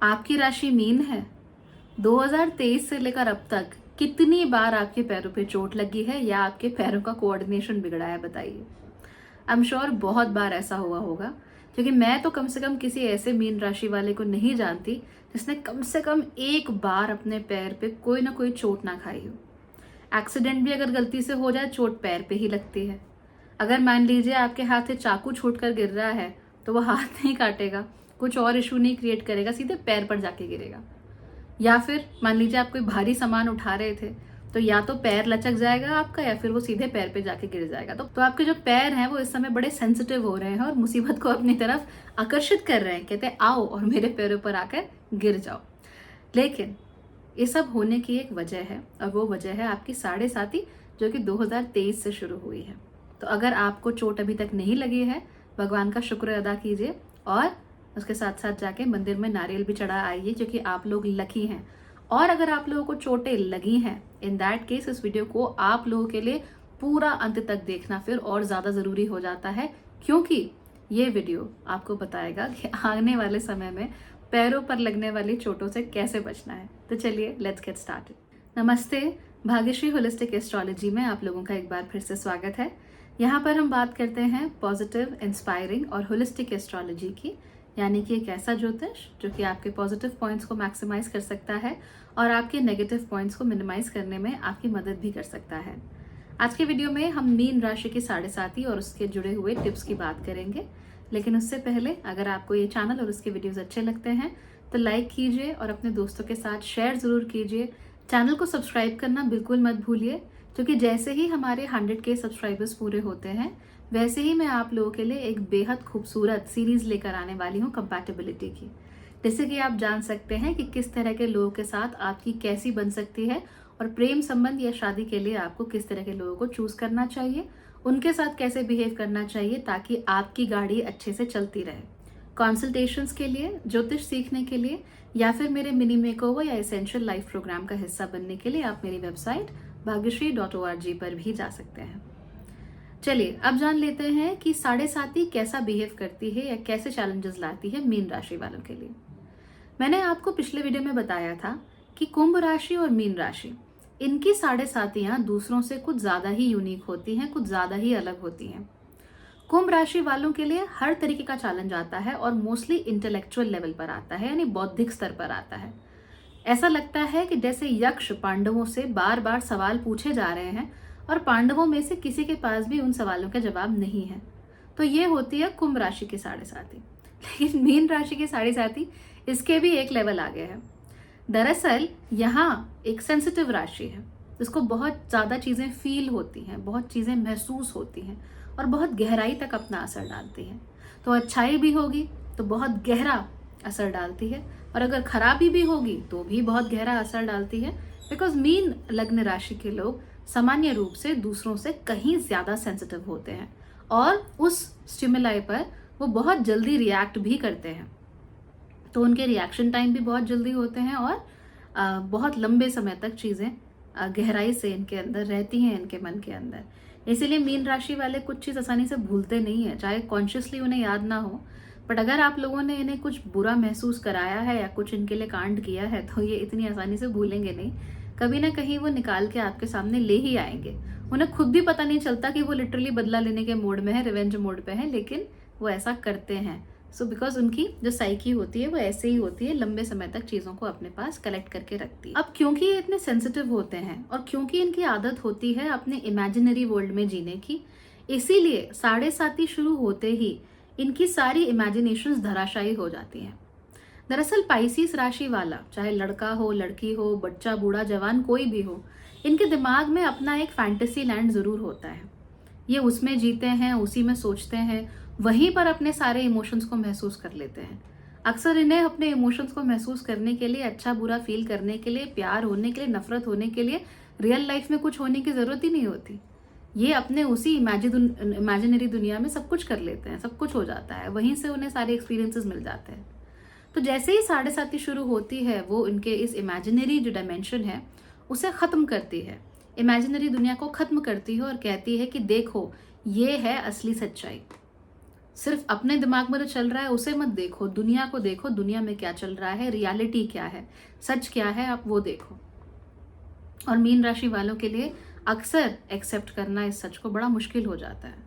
आपकी राशि मीन है। 2023 से लेकर अब तक कितनी बार आपके पैरों पे चोट लगी है या आपके पैरों का कोऑर्डिनेशन बिगड़ा है, बताइए। आई एम श्योर बहुत बार ऐसा हुआ होगा, क्योंकि मैं तो कम से कम किसी ऐसे मीन राशि वाले को नहीं जानती जिसने कम से कम एक बार अपने पैर पे कोई ना कोई चोट ना खाई हो। एक्सीडेंट भी अगर गलती से हो जाए, चोट पैर पे ही लगती है। अगर मान लीजिए आपके हाथ से चाकू छूट कर गिर रहा है तो वो हाथ नहीं काटेगा, कुछ और इशू नहीं क्रिएट करेगा, सीधे पैर पर जाके गिरेगा। या फिर मान लीजिए आप कोई भारी सामान उठा रहे थे तो या तो पैर लचक जाएगा आपका या फिर वो सीधे पैर पे जाके गिर जाएगा। तो आपके जो पैर हैं वो इस समय बड़े सेंसिटिव हो रहे हैं और मुसीबत को अपनी तरफ आकर्षित कर रहे हैं, कहते हैं आओ और मेरे पैरों पर आकर गिर जाओ। लेकिन ये सब होने की एक वजह है और वो वजह है आपकी साढ़े साती, जो कि 2023 से शुरू हुई है। तो अगर आपको चोट अभी तक नहीं लगी है, भगवान का शुक्र अदा कीजिए और उसके साथ साथ जाके मंदिर में नारियल भी चढ़ा आइए, क्योंकि आप लोग लकी हैं। और अगर आप लोगों को चोटें लगी हैं, इन दैट केस इस वीडियो को आप लोगों के लिए पूरा अंत तक देखना फिर और ज़्यादा ज़रूरी हो जाता है, क्योंकि ये वीडियो आपको बताएगा कि आने वाले समय में पैरों पर लगने वाली चोटों से कैसे बचना है। तो चलिए लेट्स गेट स्टार्टेड। नमस्ते, भाग्यश्री होलिस्टिक एस्ट्रोलॉजी में आप लोगों का एक बार फिर से स्वागत है। यहाँ पर हम बात करते हैं पॉजिटिव, इंस्पायरिंग और होलिस्टिक एस्ट्रोलॉजी की, यानी कि एक ऐसा ज्योतिष जो कि आपके पॉजिटिव पॉइंट्स को मैक्सिमाइज कर सकता है और आपके नेगेटिव पॉइंट्स को मिनिमाइज करने में आपकी मदद भी कर सकता है। आज के वीडियो में हम मीन राशि की साढ़े साती और उसके जुड़े हुए टिप्स की बात करेंगे। लेकिन उससे पहले अगर आपको ये चैनल और उसके वीडियोस अच्छे लगते हैं तो लाइक कीजिए और अपने दोस्तों के साथ शेयर ज़रूर कीजिए। चैनल को सब्सक्राइब करना बिल्कुल मत भूलिए, क्योंकि जैसे ही हमारे 100K सब्सक्राइबर्स पूरे होते हैं वैसे ही मैं आप लोगों के लिए एक बेहद खूबसूरत सीरीज लेकर आने वाली हूँ कंपैटिबिलिटी की, जिससे कि आप जान सकते हैं कि किस तरह के लोगों के साथ आपकी कैसी बन सकती है और प्रेम संबंध या शादी के लिए आपको किस तरह के लोगों को चूज करना चाहिए, उनके साथ कैसे बिहेव करना चाहिए ताकि आपकी गाड़ी अच्छे से चलती रहे। कंसल्टेशंस के लिए, ज्योतिष सीखने के लिए या फिर मेरे मिनी मेकओवर या एसेंशियल लाइफ प्रोग्राम का हिस्सा बनने के लिए आप मेरी वेबसाइट भाग्यश्री.org पर भी जा सकते हैं। चलिए अब जान लेते हैं कि साढ़े साती कैसा बिहेव करती है या कैसे चैलेंजेस लाती है मीन राशि वालों के लिए। मैंने आपको पिछले वीडियो में बताया था कि कुंभ राशि और मीन राशि, इनकी साढ़े सातियां दूसरों से कुछ ज्यादा ही यूनिक होती हैं, कुछ ज्यादा ही अलग होती हैं। कुंभ राशि वालों के लिए हर तरीके का चैलेंज आता है और मोस्टली इंटेलेक्चुअल लेवल पर आता है, यानी बौद्धिक स्तर पर आता है। ऐसा लगता है कि जैसे यक्ष पांडवों से बार बार सवाल पूछे जा रहे हैं और पांडवों में से किसी के पास भी उन सवालों का जवाब नहीं है। तो ये होती है कुंभ राशि की साढ़े साती। लेकिन मीन राशि की साढ़े साती इसके भी एक लेवल आगे है। दरअसल यहाँ एक सेंसिटिव राशि है, जिसको बहुत ज्यादा चीजें फील होती हैं, बहुत चीजें महसूस होती हैं और बहुत गहराई तक अपना असर डालती हैं। तो अच्छाई भी होगी तो बहुत गहरा असर डालती है, और अगर खराबी भी होगी तो भी बहुत गहरा असर डालती है। बिकॉज मीन लग्न राशि के लोग सामान्य रूप से दूसरों से कहीं ज्यादा सेंसिटिव होते हैं और उस स्टिमुलाई पर वो बहुत जल्दी रिएक्ट भी करते हैं। तो उनके रिएक्शन टाइम भी बहुत जल्दी होते हैं और बहुत लंबे समय तक चीजें गहराई से इनके अंदर रहती हैं, इनके मन के अंदर। इसीलिए मीन राशि वाले कुछ चीज आसानी से भूलते नहीं है, चाहे कॉन्शियसली उन्हें याद ना हो। बट अगर आप लोगों ने इन्हें कुछ बुरा महसूस कराया है या कुछ इनके लिए कांड किया है तो ये इतनी आसानी से भूलेंगे नहीं। कभी ना कहीं वो निकाल के आपके सामने ले ही आएंगे। उन्हें खुद भी पता नहीं चलता कि वो लिटरली बदला लेने के मोड में है, रिवेंज मोड पे है, लेकिन वो ऐसा करते हैं। सो बिकॉज उनकी जो साइकी होती है वो ऐसे ही होती है, लंबे समय तक चीजों को अपने पास कलेक्ट करके रखती है। अब क्योंकि ये इतने सेंसिटिव होते हैं और क्योंकि इनकी आदत होती है अपने इमेजिनरी वर्ल्ड में जीने की, इसीलिए साढ़े साती शुरू होते ही इनकी सारी इमेजिनेशंस धराशायी हो जाती हैं। दरअसल पाइसिस राशि वाला, चाहे लड़का हो, लड़की हो, बच्चा, बूढ़ा, जवान, कोई भी हो, इनके दिमाग में अपना एक फैंटेसी लैंड जरूर होता है। ये उसमें जीते हैं, उसी में सोचते हैं, वहीं पर अपने सारे इमोशंस को महसूस कर लेते हैं। अक्सर इन्हें अपने इमोशंस को महसूस करने के लिए, अच्छा बुरा फील करने के लिए, प्यार होने के लिए, नफरत होने के लिए रियल लाइफ में कुछ होने की जरूरत ही नहीं होती। ये अपने उसी इमेजिनरी दुनिया में सब कुछ कर लेते हैं, सब कुछ हो जाता है, वहीं से उन्हें सारे एक्सपीरियंसेस मिल जाते हैं। तो जैसे ही साढ़े साती शुरू होती है वो इनके इस इमेजिनरी जो डायमेंशन है उसे खत्म करती है, इमेजिनरी दुनिया को खत्म करती है और कहती है कि देखो ये है असली सच्चाई। सिर्फ अपने दिमाग में जो चल रहा है उसे मत देखो, दुनिया को देखो, दुनिया में क्या चल रहा है, रियलिटी क्या है, सच क्या है, आप वो देखो। और मीन राशि वालों के लिए अक्सर एक्सेप्ट करना इस सच को बड़ा मुश्किल हो जाता है।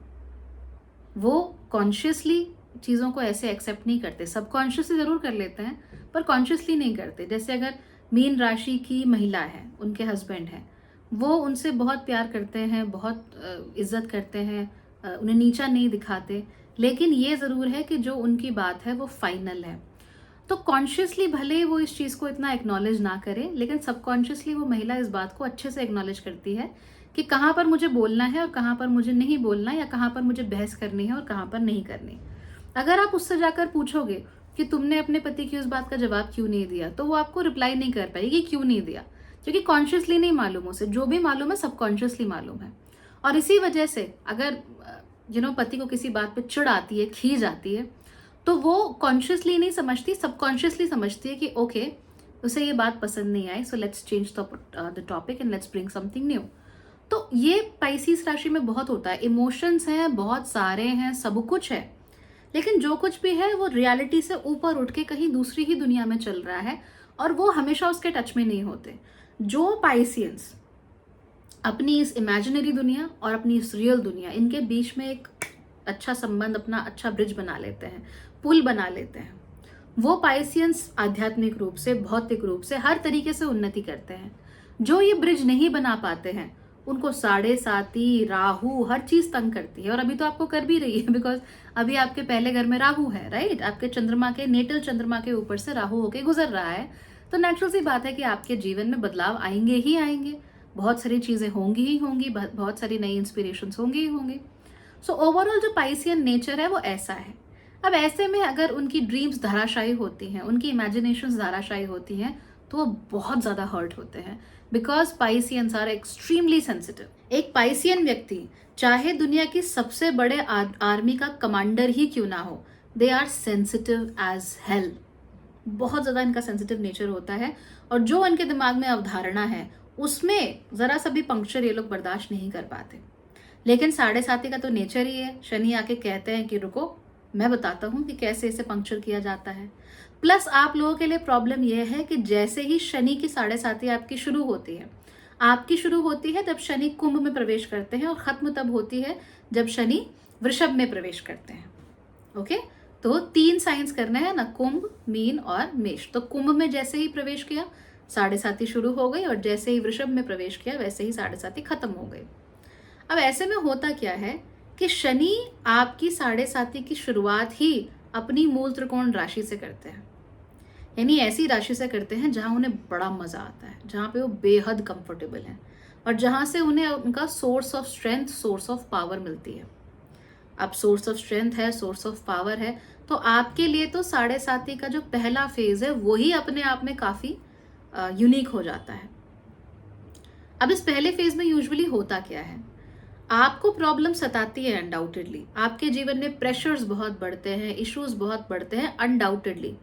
वो कॉन्शियसली चीज़ों को ऐसे एक्सेप्ट नहीं करते, सबकॉन्शियसली ज़रूर कर लेते हैं पर कॉन्शियसली नहीं करते। जैसे अगर मीन राशि की महिला है, उनके हस्बैंड है, वो उनसे बहुत प्यार करते हैं, बहुत इज्जत करते हैं, उन्हें नीचा नहीं दिखाते, लेकिन ये ज़रूर है कि जो उनकी बात है वो फाइनल है। तो कॉन्शियसली भले वो इस चीज़ को इतना एक्नॉलेज ना करे, लेकिन सबकॉन्शियसली वो महिला इस बात को अच्छे से एक्नॉलेज करती है कि कहाँ पर मुझे बोलना है और कहाँ पर मुझे नहीं बोलना, या कहाँ पर मुझे बहस करनी है और कहाँ पर नहीं करनी। अगर आप उससे जाकर पूछोगे कि तुमने अपने पति की उस बात का जवाब क्यों नहीं दिया, तो वो आपको रिप्लाई नहीं कर पाएगी क्यों नहीं दिया, क्योंकि कॉन्शियसली नहीं मालूम उसे। जो भी मालूम है सबकॉन्शियसली मालूम है। और इसी वजह से अगर पति को किसी बात पे चिढ़ आती है, खीज आती है, तो वो कॉन्शियसली नहीं समझती, सबकॉन्शियसली समझती है कि ओके, उसे ये बात पसंद नहीं आई, so let's change the topic and let's bring something new. तो ये पाइसिस राशि में बहुत होता है। इमोशंस हैं, बहुत सारे हैं, सब कुछ है, लेकिन जो कुछ भी है वो रियलिटी से ऊपर उठ के कहीं दूसरी ही दुनिया में चल रहा है, और वो हमेशा उसके टच में नहीं होते। जो पाइसियंस अपनी इस इमेजिनरी दुनिया और अपनी इस रियल दुनिया, इनके बीच में एक अच्छा संबंध, अपना अच्छा ब्रिज बना लेते हैं, पुल बना लेते हैं, वो पाइसियंस आध्यात्मिक रूप से, भौतिक रूप से, हर तरीके से उन्नति करते हैं। जो ये ब्रिज नहीं बना पाते हैं, उनको साढ़े साती, राहु, हर चीज तंग करती है। और अभी तो आपको कर भी रही है, बिकॉज अभी आपके पहले घर में राहु है, राइट? आपके चंद्रमा के, नेटल चंद्रमा के ऊपर से राहु होके गुजर रहा है। तो नेचुरल सी बात है कि आपके जीवन में बदलाव आएंगे ही आएंगे, बहुत सारी चीजें होंगी ही होंगी, बहुत सारी नई इंस्पिरेशन होंगी ही होंगी। सो ओवरऑल जो पाइसियन नेचर है वो ऐसा है। अब ऐसे में अगर उनकी ड्रीम्स धाराशायी होती हैं, उनकी इमेजिनेशंस धाराशायी होती हैं, तो वो बहुत ज्यादा हर्ट होते हैं, because Pisceans are extremely sensitive. एक पाइसियन व्यक्ति चाहे दुनिया की सबसे बड़े आर्मी का कमांडर ही क्यों ना हो, they are sensitive as hell. बहुत ज्यादा इनका सेंसिटिव नेचर होता है, और जो इनके दिमाग में अवधारणा है उसमें जरा सा भी पंक्चर ये लोग बर्दाश्त नहीं कर पाते। लेकिन साढ़े साथी का तो नेचर ही है। शनि आके कहते हैं कि रुको, मैं बताता हूं कि कैसे इसे पंक्चर किया जाता है। प्लस आप लोगों के लिए प्रॉब्लम यह है कि जैसे ही शनि की साढ़े साथी आपकी शुरू होती है जब शनि कुंभ में प्रवेश करते हैं, और खत्म तब होती है जब शनि वृषभ में प्रवेश करते हैं। ओके, तो 3 साइंस करने हैं ना, कुंभ, मीन और मेष। तो कुंभ में जैसे ही प्रवेश किया, साढ़े साथी शुरू हो गई, और जैसे ही वृषभ में प्रवेश किया वैसे ही साढ़े साथी खत्म हो गई। अब ऐसे में होता क्या है कि शनि आपकी साढ़े साथी की शुरुआत ही अपनी मूल त्रिकोण राशि से करते हैं, यानी ऐसी राशि से करते हैं जहां उन्हें बड़ा मजा आता है, जहां पे वो बेहद कंफर्टेबल हैं, और जहां से उन्हें उनका source of strength, source of power मिलती है। अब सोर्स ऑफ स्ट्रेंथ है, सोर्स ऑफ पावर है, तो आपके लिए तो साढ़े साथी का जो पहला फेज है वही अपने आप में काफी यूनिक हो जाता है। अब इस पहले फेज में यूजुअली होता क्या है, आपको प्रॉब्लम सताती है अनडाउटेडली, आपके जीवन में प्रेशर्स बहुत बढ़ते हैं, इश्यूज बहुत बढ़ते हैं अनडाउटेडली,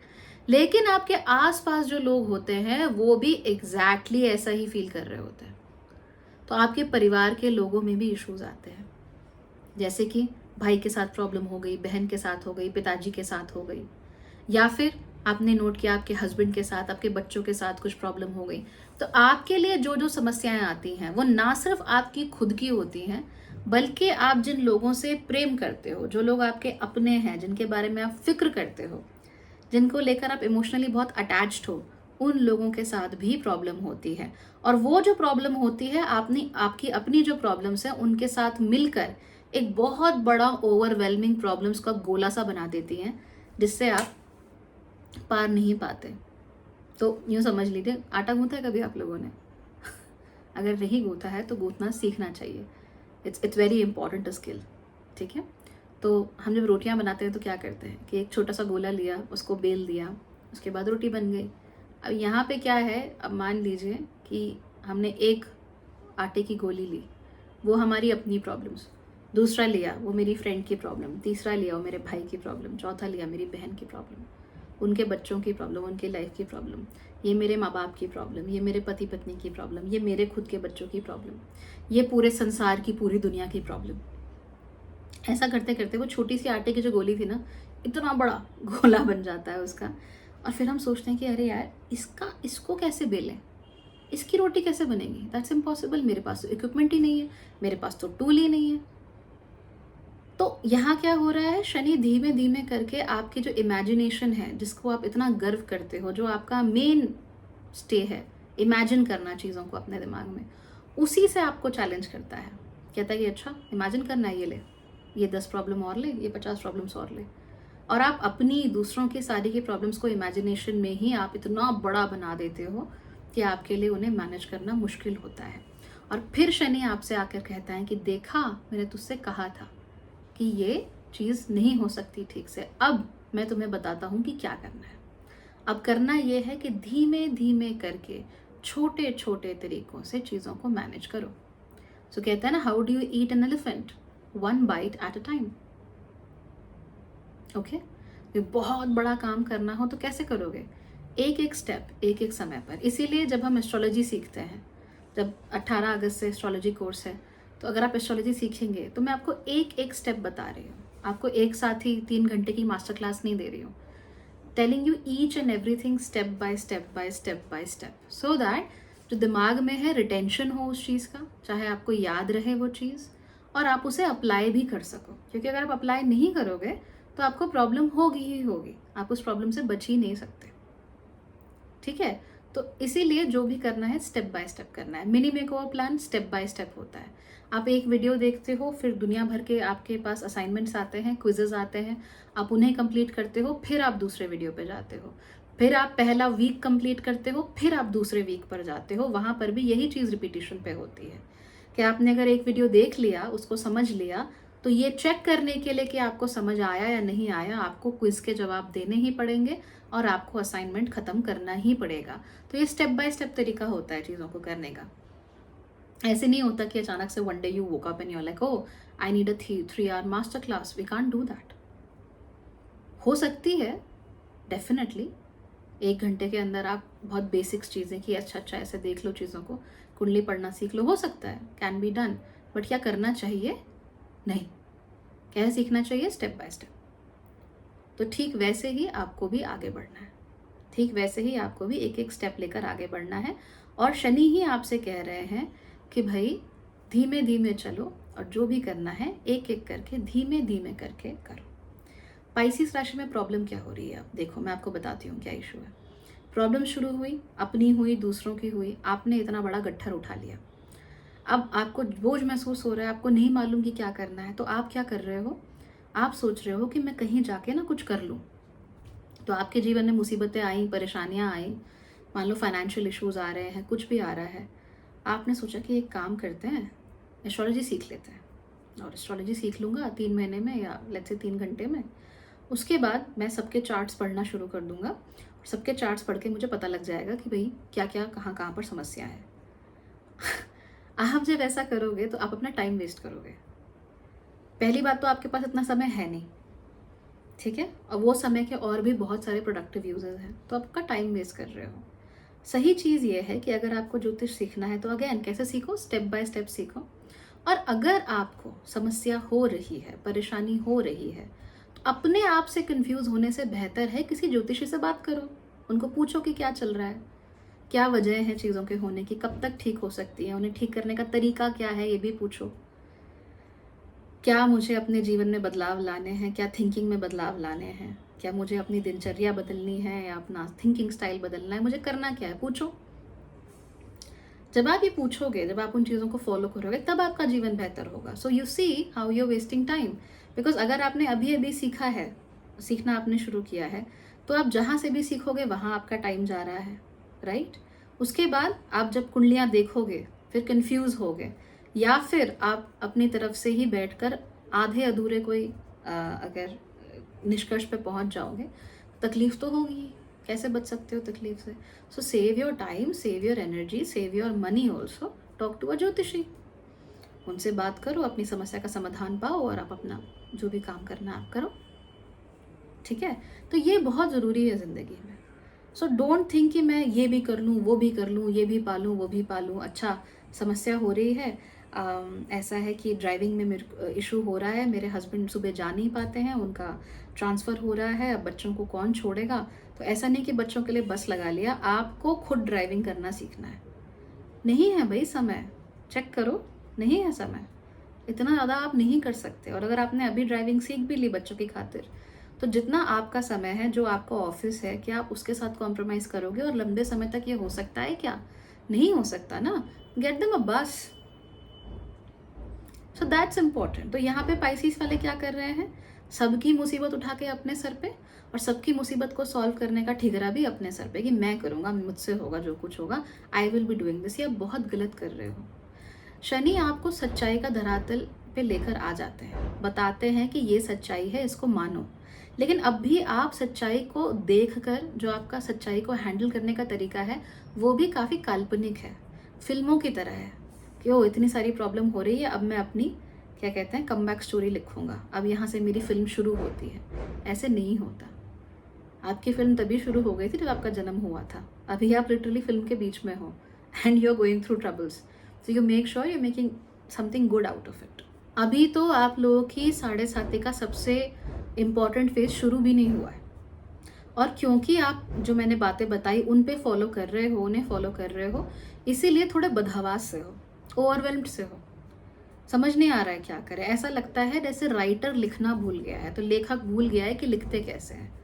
लेकिन आपके आसपास जो लोग होते हैं वो भी एग्जैक्टली ऐसा ही फील कर रहे होते हैं। तो आपके परिवार के लोगों में भी इश्यूज आते हैं, जैसे कि भाई के साथ प्रॉब्लम हो गई, बहन के साथ हो गई, पिताजी के साथ हो गई, या फिर आपने नोट किया आपके हस्बैंड के साथ, आपके बच्चों के साथ कुछ प्रॉब्लम हो गई। तो आपके लिए जो जो समस्याएं आती हैं वो ना सिर्फ आपकी खुद की होती हैं, बल्कि आप जिन लोगों से प्रेम करते हो, जो लोग आपके अपने हैं, जिनके बारे में आप फिक्र करते हो, जिनको लेकर आप इमोशनली बहुत अटैच्ड हो, उन लोगों के साथ भी प्रॉब्लम होती है। और वो जो प्रॉब्लम होती है आपकी अपनी जो प्रॉब्लम्स हैं उनके साथ मिलकर एक बहुत बड़ा ओवरवेलमिंग प्रॉब्लम्स का गोला सा बना देती हैं, जिससे आप पार नहीं पाते। तो यूँ समझ लीजिए, आटा गूंथा है कभी आप लोगों ने? अगर नहीं गूंथा है तो गूंथना सीखना चाहिए। इट्स वेरी इंपॉर्टेंट स्किल, ठीक है? तो हम जब रोटियां बनाते हैं तो क्या करते हैं कि एक छोटा सा गोला लिया, उसको बेल दिया, उसके बाद रोटी बन गई। अब यहाँ पे क्या है, अब मान लीजिए कि हमने एक आटे की गोली ली, वो हमारी अपनी प्रॉब्लम्स, दूसरा लिया वो मेरी फ्रेंड की प्रॉब्लम, तीसरा लिया वो मेरे भाई की प्रॉब्लम, चौथा लिया मेरी बहन की प्रॉब्लम, उनके बच्चों की प्रॉब्लम, उनके लाइफ की प्रॉब्लम, ये मेरे माँ बाप की प्रॉब्लम, ये मेरे पति पत्नी की प्रॉब्लम, ये मेरे खुद के बच्चों की प्रॉब्लम, ये पूरे संसार की, पूरी दुनिया की प्रॉब्लम। ऐसा करते करते वो छोटी सी आटे की जो गोली थी ना, इतना बड़ा गोला बन जाता है उसका। और फिर हम सोचते हैं कि अरे यार, इसको कैसे बेलें, इसकी रोटी कैसे बनेगी, दैट्स इम्पॉसिबल, मेरे पास तो इक्विपमेंट ही नहीं है, मेरे पास तो टूल ही नहीं है। तो यहाँ क्या हो रहा है, शनि धीमे धीमे करके आपकी जो इमेजिनेशन है, जिसको आप इतना गर्व करते हो, जो आपका मेन स्टे है, इमेजिन करना चीज़ों को अपने दिमाग में, उसी से आपको चैलेंज करता है। कहता है कि अच्छा इमेजिन करना है, ये 10 प्रॉब्लम और ले, ये 50 प्रॉब्लम्स और ले। और आप अपनी दूसरों की सारी की प्रॉब्लम्स को इमेजिनेशन में ही आप इतना बड़ा बना देते हो कि आपके लिए उन्हें मैनेज करना मुश्किल होता है। और फिर शनि आपसे आकर कहता है कि देखा, मैंने तुझसे कहा था कि ये चीज़ नहीं हो सकती ठीक से, अब मैं तुम्हें बताता हूँ कि क्या करना है। अब करना ये है कि धीमे धीमे करके छोटे छोटे तरीकों से चीज़ों को मैनेज करो। सो कहता है ना, how do you eat an elephant, 1 bite at a time. Okay, बहुत बड़ा काम करना हो तो कैसे करोगे, एक एक स्टेप, एक एक समय पर। इसीलिए जब हम एस्ट्रोलॉजी सीखते हैं, जब 18 अगस्त से एस्ट्रोलॉजी कोर्स है, तो अगर आप एस्ट्रोलॉजी सीखेंगे तो मैं आपको एक एक स्टेप बता रही हूँ, आपको एक साथ ही 3 घंटे की मास्टर क्लास नहीं दे रही हूँ। Telling you each and everything step by step by step by step, so that जो दिमाग में है रिटेंशन हो उस चीज़ का, चाहे आपको याद रहे वो चीज़, और आप उसे अप्लाई भी कर सको। क्योंकि अगर आप अप्लाई नहीं करोगे तो आपको प्रॉब्लम होगी ही होगी, आप उस प्रॉब्लम से बच ही नहीं सकते। ठीक है, तो इसीलिए जो भी करना है स्टेप बाय स्टेप करना है। Mini makeover plan step by step होता है। आप एक वीडियो देखते हो, फिर दुनिया भर के आपके पास असाइनमेंट्स आते हैं, क्विजेज आते हैं, आप उन्हें कंप्लीट करते हो, फिर आप दूसरे वीडियो पे जाते हो, फिर आप पहला वीक कंप्लीट करते हो, फिर आप दूसरे वीक पर जाते हो। वहाँ पर भी यही चीज़ रिपीटिशन पे होती है कि आपने अगर एक वीडियो देख लिया, उसको समझ लिया, तो ये चेक करने के लिए कि आपको समझ आया या नहीं आया, आपको क्विज के जवाब देने ही पड़ेंगे और आपको असाइनमेंट खत्म करना ही पड़ेगा। तो ये स्टेप बाय स्टेप तरीका होता है चीज़ों को करने का। ऐसे नहीं होता कि अचानक से one day you woke up and you are like, oh I need a 3 hour master class. We can't do that. हो सकती है डेफिनेटली 1 घंटे के अंदर आप बहुत बेसिक्स चीज़ें कि अच्छा ऐसे देख लो चीज़ों को, कुंडली पढ़ना सीख लो, हो सकता है, कैन बी डन। बट क्या करना चाहिए, नहीं। क्या सीखना चाहिए, स्टेप बाय स्टेप। तो ठीक वैसे ही आपको भी आगे बढ़ना है, ठीक वैसे ही आपको भी एक एक स्टेप लेकर आगे बढ़ना है। और शनि ही आपसे कह रहे हैं कि भाई धीमे धीमे चलो, और जो भी करना है एक एक करके धीमे धीमे करके करो। पाइसिस राशि में प्रॉब्लम क्या हो रही है, अब देखो मैं आपको बताती हूँ क्या इशू है। प्रॉब्लम शुरू हुई, अपनी हुई, दूसरों की हुई, आपने इतना बड़ा गट्ठर उठा लिया, अब आपको बोझ महसूस हो रहा है, आपको नहीं मालूम कि क्या करना है। तो आप क्या कर रहे हो, आप सोच रहे हो कि मैं कहीं जाके ना कुछ कर लूँ। तो आपके जीवन में मुसीबतें आई, परेशानियाँ आई, मान लो फाइनेंशियल इश्यूज आ रहे हैं, कुछ भी आ रहा है, आपने सोचा कि एक काम करते हैं, एस्ट्रोलॉजी सीख लेते हैं। और एस्ट्रोलॉजी सीख लूँगा 3 महीने में, या लेट्स से 3 घंटे में। उसके बाद मैं सबके चार्ट्स पढ़ना शुरू कर दूंगा, और सबके चार्ट्स पढ़ के मुझे पता लग जाएगा कि भाई क्या क्या कहाँ कहाँ पर समस्या है। आप जब ऐसा करोगे तो आप अपना टाइम वेस्ट करोगे। पहली बात तो आपके पास इतना समय है नहीं, ठीक है, और वो समय के और भी बहुत सारे प्रोडक्टिव यूजेस हैं, तो आपका टाइम वेस्ट कर रहे हो। सही चीज़ ये है कि अगर आपको ज्योतिष सीखना है तो अगेन कैसे सीखो, स्टेप बाय स्टेप सीखो। और अगर आपको समस्या हो रही है, परेशानी हो रही है, तो अपने आप से कंफ्यूज होने से बेहतर है किसी ज्योतिषी से बात करो, उनको पूछो कि क्या चल रहा है, क्या वजह है चीज़ों के होने की, कब तक ठीक हो सकती है, उन्हें ठीक करने का तरीका क्या है, ये भी पूछो। क्या मुझे अपने जीवन में बदलाव लाने हैं, क्या थिंकिंग में बदलाव लाने हैं, क्या मुझे अपनी दिनचर्या बदलनी है या अपना थिंकिंग स्टाइल बदलना है, मुझे करना क्या है, पूछो। जब आप ये पूछोगे, जब आप उन चीज़ों को फॉलो करोगे, तब आपका जीवन बेहतर होगा। So you see how you are wasting time. Because अगर आपने अभी अभी सीखा है, सीखना आपने शुरू किया है, तो आप जहाँ से भी सीखोगे वहाँ आपका टाइम जा रहा है, राइट। उसके बाद आप जब कुंडलियाँ देखोगे फिर कंफ्यूज होगे, या फिर आप अपनी तरफ से ही बैठकर आधे अधूरे कोई अगर निष्कर्ष पे पहुँच जाओगे, तकलीफ तो होगी। कैसे बच सकते हो तकलीफ से। So save your time, save your energy, save your money also, talk to a ज्योतिषी, उनसे बात करो, अपनी समस्या का समाधान पाओ, और आप अपना जो भी काम करना आप करो, ठीक है। तो ये बहुत ज़रूरी है ज़िंदगी में। सो डोंट थिंक कि मैं ये भी कर लूँ, वो भी कर लूँ, ये भी पालूँ, वो भी पालूँ। अच्छा समस्या हो रही है, ऐसा है कि ड्राइविंग में मेरे इशू हो रहा है, मेरे हस्बैंड सुबह जा नहीं पाते हैं, उनका ट्रांसफ़र हो रहा है, अब बच्चों को कौन छोड़ेगा। तो ऐसा नहीं कि बच्चों के लिए बस लगा लिया, आपको खुद ड्राइविंग करना सीखना है। नहीं है भाई समय, चेक करो, नहीं है समय, इतना ज़्यादा आप नहीं कर सकते। और अगर आपने अभी ड्राइविंग सीख भी ली बच्चों की खातिर, तो जितना आपका समय है, जो आपका ऑफिस है, क्या आप उसके साथ कॉम्प्रोमाइज़ करोगे? और लंबे समय तक ये हो सकता है क्या? नहीं हो सकता ना। गेट देम अ बस। So that's important. तो यहाँ पे पाइसिस वाले क्या कर रहे हैं? सबकी मुसीबत उठा के अपने सर पे, और सबकी मुसीबत को सॉल्व करने का ठिकरा भी अपने सर पे कि मैं करूँगा, मुझसे होगा जो कुछ होगा, I will be doing this. ये आप बहुत गलत कर रहे हो। शनि आपको सच्चाई का धरातल पे लेकर आ जाते हैं, बताते हैं कि ये सच्चाई है, इसको मानो। लेकिन अब भी आप सच्चाई को देखकर, जो आपका सच्चाई को हैंडल करने का तरीका है, वो भी काफ़ी काल्पनिक है, फिल्मों की तरह है कि ओ इतनी सारी प्रॉब्लम हो रही है, अब मैं अपनी क्या कहते हैं कमबैक स्टोरी लिखूंगा, अब यहाँ से मेरी फिल्म शुरू होती है। ऐसे नहीं होता। आपकी फिल्म तभी शुरू हो गई थी जब आपका जन्म हुआ था। अभी आप लिटरली फिल्म के बीच में हो and you are going through troubles, so you make sure you making something good out of it. अभी तो आप लोगों की 7.5 का सबसे इम्पॉर्टेंट फेज शुरू भी नहीं हुआ है, और क्योंकि आप जो मैंने बातें बताई उन पे फॉलो कर रहे हो, उन्हें फॉलो कर रहे हो, इसीलिए थोड़े बदहवास से हो, ओवरवेल्म्ड से हो, समझ नहीं आ रहा है क्या करें। ऐसा लगता है जैसे राइटर लिखना भूल गया है, तो लेखक भूल गया है कि लिखते कैसे हैं।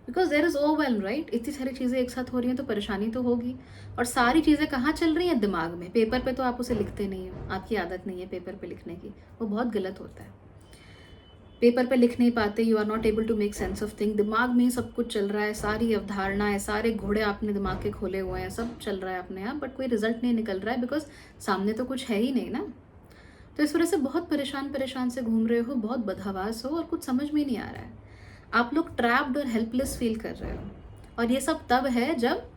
Because there is overwhelm, right? इतनी सारी चीज़ें एक साथ हो रही हैं तो परेशानी तो होगी। और सारी चीज़ें कहाँ चल रही हैं? दिमाग में। पेपर पे तो आप उसे लिखते नहीं हो, आपकी आदत नहीं है पेपर पे लिखने की, वो बहुत गलत होता है। पेपर पे लिख नहीं पाते, you are not able to make sense of thing. दिमाग में ही सब कुछ चल रहा है, सारी अवधारणा है, सारे घोड़े आपने दिमाग के खोले हुए हैं, सब चल रहा है अपने आप, बट कोई रिजल्ट नहीं निकल रहा है बिकॉज सामने तो कुछ है ही नहीं ना। तो इस वजह से बहुत परेशान परेशान से घूम रहे हो, बहुत बदहवास हो, और कुछ समझ में नहीं आ रहा है। आप लोग ट्रैप्ड और हेल्पलेस फील कर रहे हो, और ये सब तब है जब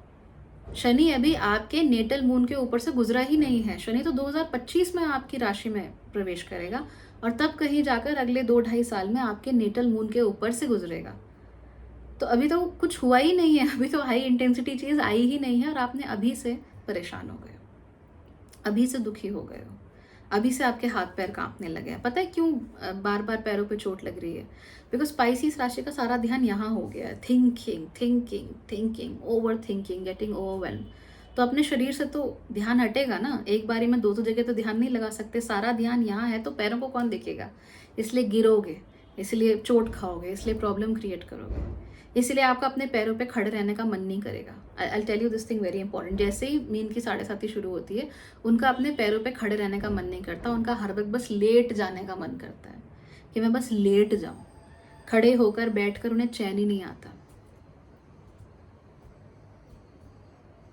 शनि अभी आपके नेटल मून के ऊपर से गुजरा ही नहीं है। शनि तो 2025 में आपकी राशि में प्रवेश करेगा, और तब कहीं जाकर अगले 2-2.5 साल में आपके नेटल मून के ऊपर से गुजरेगा। तो अभी तो कुछ हुआ ही नहीं है, अभी तो हाई इंटेंसिटी चीज़ आई ही नहीं है, और आपने अभी से परेशान हो गए हो, अभी से दुखी हो गए हो, अभी से आपके हाथ पैर कांपने लगे हैं। पता है क्यों बार बार पैरों पे चोट लग रही है? बिकॉज स्पाइसिस राशि का सारा ध्यान यहाँ हो गया है, thinking thinking thinking, over thinking, getting overwhelm. तो अपने शरीर से तो ध्यान हटेगा ना, एक बारी में 2 जगह तो ध्यान नहीं लगा सकते, सारा ध्यान यहाँ है, तो पैरों को कौन देखेगा? इसलिए गिरोगे, इसलिए चोट खाओगे, इसलिए प्रॉब्लम क्रिएट करोगे, इसलिए आपका अपने पैरों पे खड़े रहने का मन नहीं करेगा। I tell you this thing very important. जैसे ही मीन की 7.5 शुरू होती है, उनका अपने पैरों पे खड़े रहने का मन नहीं करता, उनका हर वक्त बस लेट जाने का मन करता है कि मैं बस लेट जाऊं। खड़े होकर बैठकर उन्हें चैन ही नहीं आता।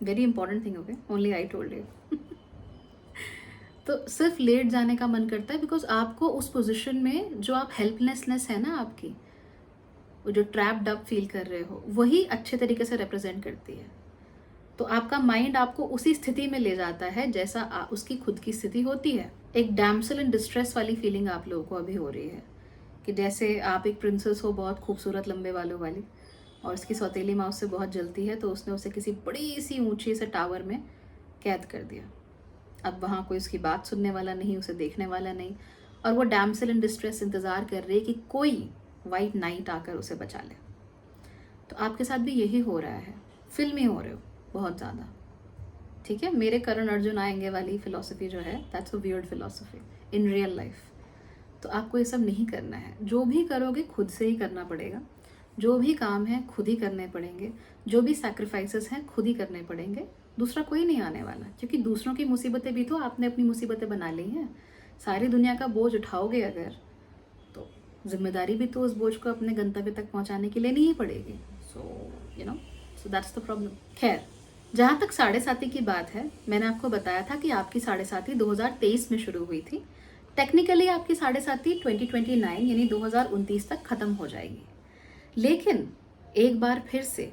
Very important thing, okay, only I told you. तो सिर्फ लेट जाने का मन करता है बिकॉज आपको उस पोजिशन में जो आप हेल्पलेसनेस है ना आपकी, वो जो ट्रैप्ड अप फील कर रहे हो, वही अच्छे तरीके से रिप्रेजेंट करती है। तो आपका माइंड आपको उसी स्थिति में ले जाता है जैसा उसकी खुद की स्थिति होती है। एक डैम्सल इन डिस्ट्रेस वाली फीलिंग आप लोगों को अभी हो रही है कि जैसे आप एक प्रिंसेस हो, बहुत खूबसूरत लंबे बालों वाली, और उसकी सौतेली माँ उससे बहुत जलती है, तो उसने उसे किसी बड़ी सी ऊंची से टावर में कैद कर दिया। अब वहाँ कोई उसकी बात सुनने वाला नहीं, उसे देखने वाला नहीं, और वो डैम्सल इन डिस्ट्रेस इंतज़ार कर रही है कि कोई वाइट नाइट आकर उसे बचा ले। तो आपके साथ भी यही हो रहा है, फिल्मी हो रहे हो बहुत ज़्यादा, ठीक है? मेरे करण अर्जुन आएंगे वाली फिलॉसफी जो है, that's a weird philosophy in real life. तो आपको ये सब नहीं करना है। जो भी करोगे खुद से ही करना पड़ेगा, जो भी काम है खुद ही करने पड़ेंगे, जो भी सैक्रिफाइसेस हैं खुद ही करने पड़ेंगे, दूसरा कोई नहीं आने वाला। क्योंकि दूसरों की मुसीबतें भी तो आपने अपनी मुसीबतें बना ली हैं। सारी दुनिया का बोझ उठाओगे अगर, तो जिम्मेदारी भी तो उस बोझ को अपने गंतव्य तक पहुंचाने की लेनी ही पड़ेगी। So that's the problem. खैर, जहाँ तक 7.5 की बात है, मैंने आपको बताया था कि आपकी 7.5 2023 में शुरू हुई थी। टेक्निकली आपकी 7.5 2029 यानी 2029 तक खत्म हो जाएगी। लेकिन एक बार फिर से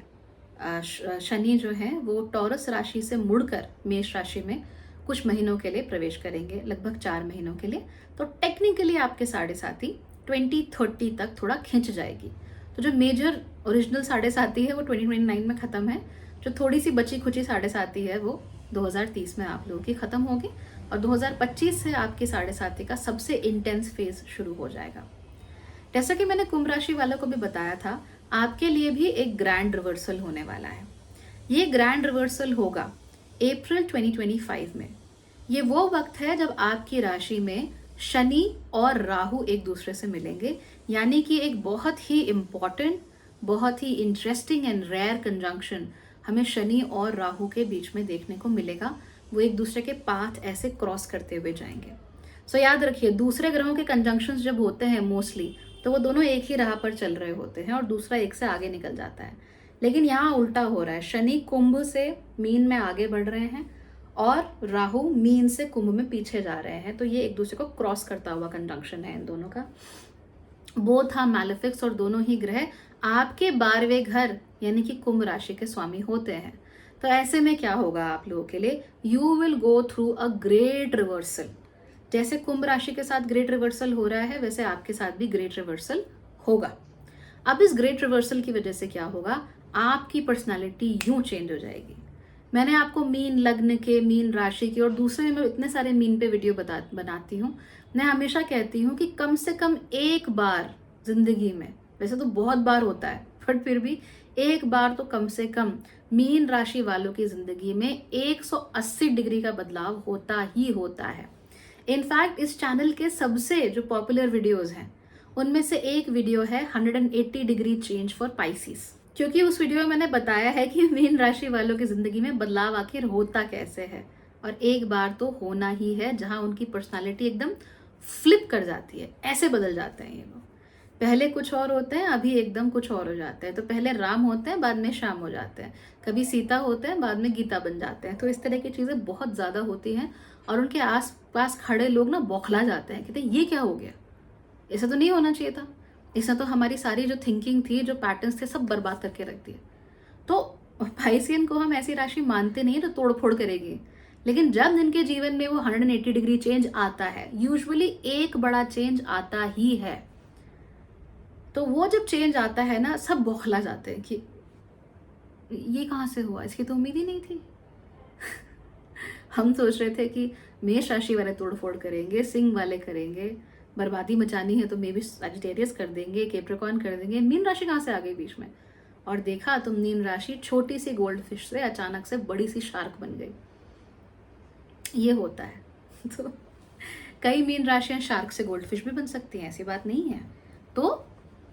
शनि जो है वो टॉरस राशि से मुड़कर मेष राशि में कुछ महीनों के लिए प्रवेश करेंगे, लगभग 4 महीनों के लिए। तो टेक्निकली आपके 7.5 2030 तक थोड़ा खिंच जाएगी। तो जो मेजर ओरिजिनल 7.5 है वो 2029 में ख़त्म है, जो थोड़ी सी बची खुची 7.5 है वो 2030 में आप लोगों की ख़त्म होगी। और 2025 से आपकी 7.5 का सबसे इंटेंस फेज शुरू हो जाएगा। जैसा कि मैंने कुंभ राशि वालों को भी बताया था, आपके लिए भी एक ग्रैंड रिवर्सल होने वाला है। ये ग्रैंड रिवर्सल होगा अप्रैल 2025 में। ये वो वक्त है जब आपकी राशि में शनि और राहु एक दूसरे से मिलेंगे, यानी कि एक बहुत ही इंपॉर्टेंट, बहुत ही इंटरेस्टिंग एंड रेयर कंजंक्शन हमें शनि और राहु के बीच में देखने को मिलेगा। वो एक दूसरे के पाथ ऐसे क्रॉस करते हुए जाएंगे। सो याद रखिए, दूसरे ग्रहों के कंजंक्शंस जब होते हैं मोस्टली, तो वो दोनों एक ही राह पर चल रहे होते हैं और दूसरा एक से आगे निकल जाता है। लेकिन यहाँ उल्टा हो रहा है, शनि कुंभ से मीन में आगे बढ़ रहे हैं और राहु मीन से कुंभ में पीछे जा रहे हैं। तो ये एक दूसरे को क्रॉस करता हुआ कंजंक्शन है इन दोनों का। बोथ आर मैलेफिक्स और दोनों ही ग्रह आपके 12वें घर यानी कि कुंभ राशि के स्वामी होते हैं। तो ऐसे में क्या होगा आप लोगों के लिए, you will go through a great reversal. जैसे कुंभ राशि के साथ ग्रेट रिवर्सल हो रहा है, वैसे आपके साथ भी ग्रेट रिवर्सल होगा। अब इस ग्रेट रिवर्सल की वजह से क्या होगा, आपकी पर्सनालिटी यूं चेंज हो जाएगी। मैंने आपको मीन लग्न के, मीन राशि के और दूसरे में इतने सारे मीन पे वीडियो बनाती हूँ। मैं हमेशा कहती हूँ कि कम से कम एक बार जिंदगी में, वैसे तो बहुत बार होता है बट फिर भी एक बार तो कम से कम मीन राशि वालों की जिंदगी में 180 डिग्री का बदलाव होता ही होता है। इनफैक्ट इस चैनल के सबसे जो पॉपुलर वीडियोस हैं उनमें से एक वीडियो है 180 डिग्री चेंज फॉर पाइसिस, क्योंकि उस वीडियो में मैंने बताया है कि मीन राशि वालों की जिंदगी में बदलाव आखिर होता कैसे है। और एक बार तो होना ही है जहां उनकी पर्सनालिटी एकदम फ्लिप कर जाती है, ऐसे बदल जाते हैं ये लोग। पहले कुछ और होते हैं, अभी एकदम कुछ और हो जाते हैं। तो पहले राम होते हैं, बाद में श्याम हो जाते हैं। कभी सीता होते हैं, बाद में गीता बन जाते हैं। तो इस तरह की चीजें बहुत ज्यादा होती हैं और उनके आस पास खड़े लोग ना बौखला जाते हैं, कहते हैं ये क्या हो गया, ऐसा तो नहीं होना चाहिए था, इसने तो हमारी सारी जो थिंकिंग थी, जो पैटर्न्स थे, सब बर्बाद करके रख दिए। तो पाइसियन को हम ऐसी राशि मानते नहीं है जो तोड़ फोड़ करेगी, लेकिन जब इनके जीवन में वो 180 डिग्री चेंज आता है, यूजुअली एक बड़ा चेंज आता ही है, तो वो जब चेंज आता है ना, सब बौखला जाते हैं कि ये कहाँ से हुआ, इसकी तो उम्मीद ही नहीं थी। हम सोच रहे थे कि मेष राशि वाले तोड़फोड़ करेंगे, सिंह वाले करेंगे, बर्बादी मचानी है तो मे भी सजिटेरियस कर देंगे, कैप्रिकॉर्न कर देंगे, मीन राशि कहाँ से आ गई बीच में। और देखा तो मीन राशि छोटी सी गोल्ड फिश से अचानक से बड़ी सी शार्क बन गई। ये होता है। तो कई मीन राशियां शार्क से गोल्ड फिश भी बन सकती हैं, ऐसी बात नहीं है। तो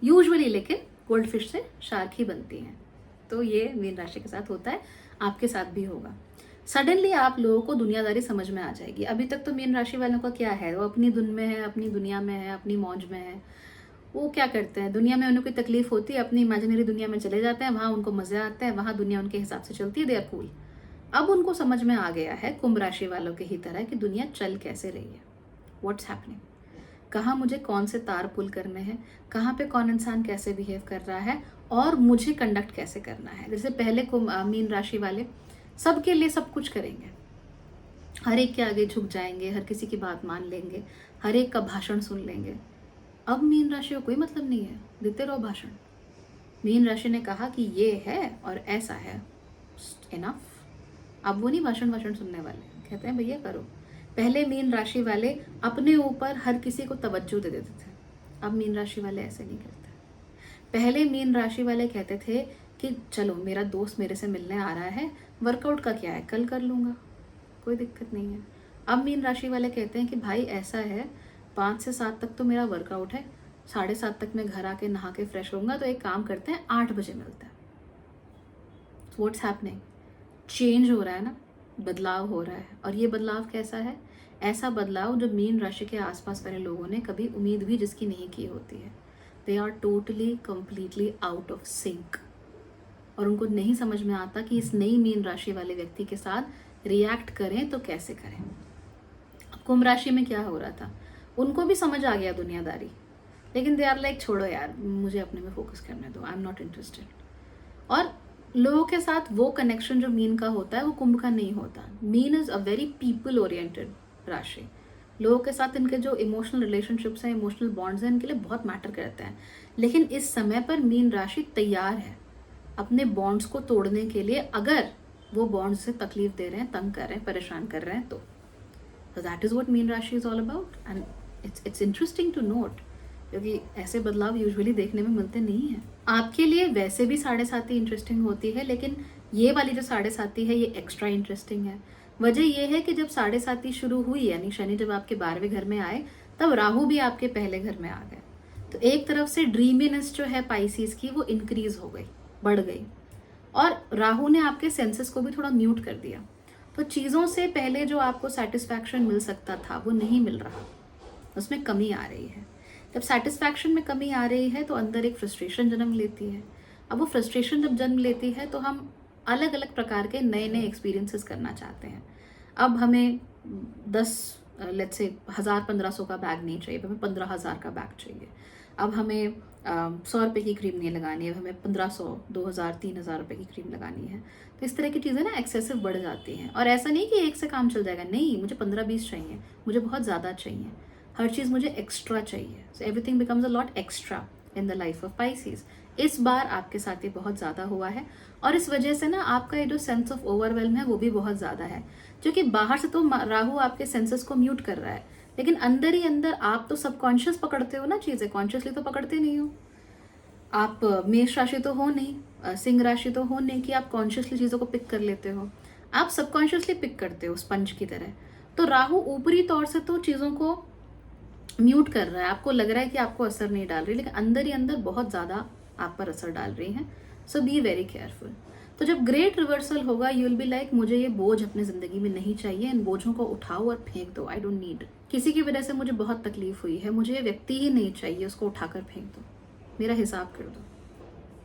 यूजुअली लेकिन गोल्ड फिश से शार्क ही बनती हैं। तो ये मीन राशि के साथ होता है, आपके साथ भी होगा। सडनली आप लोगों को दुनियादारी समझ में आ जाएगी। अभी तक तो मीन राशि वालों का क्या है, वो अपनी धुन में है, अपनी दुनिया में है, अपनी मौज में है। वो क्या करते हैं, दुनिया में उन्हें कोई तकलीफ होती है, अपनी इमेजिनरी दुनिया में चले जाते हैं, वहां उनको मजे आते हैं, वहां दुनिया उनके हिसाब से चलती है, दे आर कूल। अब उनको समझ में आ गया है कुंभ राशि वालों के ही तरह कि दुनिया चल कैसे रही है, व्हाट्स हैपनिंग, कहाँ मुझे कौन से तार पुल करने हैं, कहाँ पे कौन इंसान कैसे बिहेव कर रहा है और मुझे कंडक्ट कैसे करना है। जैसे पहले मीन राशि वाले सबके लिए सब कुछ करेंगे, हर एक के आगे झुक जाएंगे, हर किसी की बात मान लेंगे, हर एक का भाषण सुन लेंगे। अब मीन राशि को कोई मतलब नहीं है, देते रहो भाषण। मीन राशि ने कहा कि ये है और ऐसा है, इनफ। अब वो नहीं भाषण सुनने वाले, कहते हैं भैया करो। पहले मीन राशि वाले अपने ऊपर हर किसी को तवज्जो दे देते थे, अब मीन राशि वाले ऐसे नहीं करते। पहले मीन राशि वाले कहते थे कि चलो मेरा दोस्त मेरे से मिलने आ रहा है, वर्कआउट का क्या है, कल कर लूँगा, कोई दिक्कत नहीं है। अब मीन राशि वाले कहते हैं कि भाई ऐसा है, 5 से 7 तक तो मेरा वर्कआउट है, 7:30 तक मैं घर आके नहा के फ्रेश होऊंगा, तो एक काम करते हैं 8 बजे मिलते हैं। व्हाट्स हैपनिंग, चेंज हो रहा है ना, बदलाव हो रहा है। और ये बदलाव कैसा है, ऐसा बदलाव जो मीन राशि के आसपास वाले लोगों ने कभी उम्मीद भी जिसकी नहीं की होती है। They are totally completely out of sync और उनको नहीं समझ में आता कि इस नई मीन राशि वाले व्यक्ति के साथ रिएक्ट करें तो कैसे करें। कुंभ राशि में क्या हो रहा था, उनको भी समझ आ गया दुनियादारी, लेकिन दे आर लाइक छोड़ो यार, मुझे अपने में फोकस करने दो, आई एम नॉट इंटरेस्टेड। और लोगों के साथ वो कनेक्शन जो मीन का होता है वो कुंभ का नहीं होता। Mean is a very people oriented राशि। लोगों के साथ इनके जो इमोशनल रिलेशनशिप्स हैं, इमोशनल बॉन्ड्स हैं, इनके लिए बहुत मैटर करते हैं। लेकिन इस समय पर मीन राशि तैयार है अपने बॉन्ड्स को तोड़ने के लिए, अगर वो बॉन्ड्स से तकलीफ दे रहे हैं, तंग कर रहे हैं, परेशान कर रहे हैं तो तो that is what mean rashi is all about and it's interesting to note, क्योंकि ऐसे बदलाव यूजुअली देखने में मिलते नहीं हैं। आपके लिए वैसे भी 7.5 इंटरेस्टिंग होती है, लेकिन ये वाली जो 7.5 है ये एक्स्ट्रा इंटरेस्टिंग है। वजह ये है कि जब 7.5 शुरू हुई, यानी शनि जब आपके 12वें घर में आए, तब राहु भी आपके पहले घर में आ गए। तो एक तरफ से ड्रीमीनेस जो है पाइसिस की वो इंक्रीज हो गई, बढ़ गई, और राहु ने आपके सेंसेस को भी थोड़ा म्यूट कर दिया। तो चीज़ों से पहले जो आपको सेटिस्फैक्शन मिल सकता था वो नहीं मिल रहा, उसमें कमी आ रही है। जब सेटिस्फैक्शन में कमी आ रही है तो अंदर एक फ्रस्ट्रेशन जन्म लेती है। अब वो फ्रस्ट्रेशन जब जन्म लेती है तो हम अलग अलग प्रकार के नए नए एक्सपीरियंसेस करना चाहते हैं। अब हमें 10 लेट्स से 1000-1500 का बैग नहीं चाहिए, हमें 15,000 का बैग चाहिए। अब हमें 100 रुपये की क्रीम नहीं लगानी है, हमें 1500, 2000, 3000 रुपये की क्रीम लगानी है। तो इस तरह की चीज़ें ना एक्सेसिव बढ़ जाती हैं। और ऐसा नहीं कि एक से काम चल जाएगा, नहीं, मुझे 15-20 चाहिए, मुझे बहुत ज़्यादा चाहिए, हर चीज़ मुझे एक्स्ट्रा चाहिए। So everything becomes a lot extra in the life of Pisces. इस बार आपके साथ ये बहुत ज़्यादा हुआ है, और इस वजह से ना आपका ये जो सेंस ऑफ ओवरवेल्म है वो भी बहुत ज़्यादा है, क्योंकि बाहर से तो राहु आपके सेंसेस को म्यूट कर रहा है, लेकिन अंदर ही अंदर आप तो सबकॉन्शियस पकड़ते हो ना चीज़ें, कॉन्शियसली तो पकड़ते नहीं हो। आप मेष राशि तो हो नहीं, सिंह राशि तो हो नहीं कि आप कॉन्शियसली चीज़ों को पिक कर लेते हो, आप सबकॉन्शियसली पिक करते हो स्पंज की तरह। तो राहु ऊपरी तौर से तो चीज़ों को म्यूट कर रहा है, आपको लग रहा है कि आपको असर नहीं डाल रही, लेकिन अंदर ही अंदर बहुत ज़्यादा आप पर असर डाल रही हैं। सो बी वेरी केयरफुल। तो जब ग्रेट रिवर्सल होगा, यू विल बी लाइक मुझे ये बोझ अपनी ज़िंदगी में नहीं चाहिए, इन बोझों को उठाओ और फेंक दो, आई डोंट नीड। किसी की वजह से मुझे बहुत तकलीफ हुई है, मुझे ये व्यक्ति ही नहीं चाहिए, उसको उठाकर फेंक दो, मेरा हिसाब कर दो,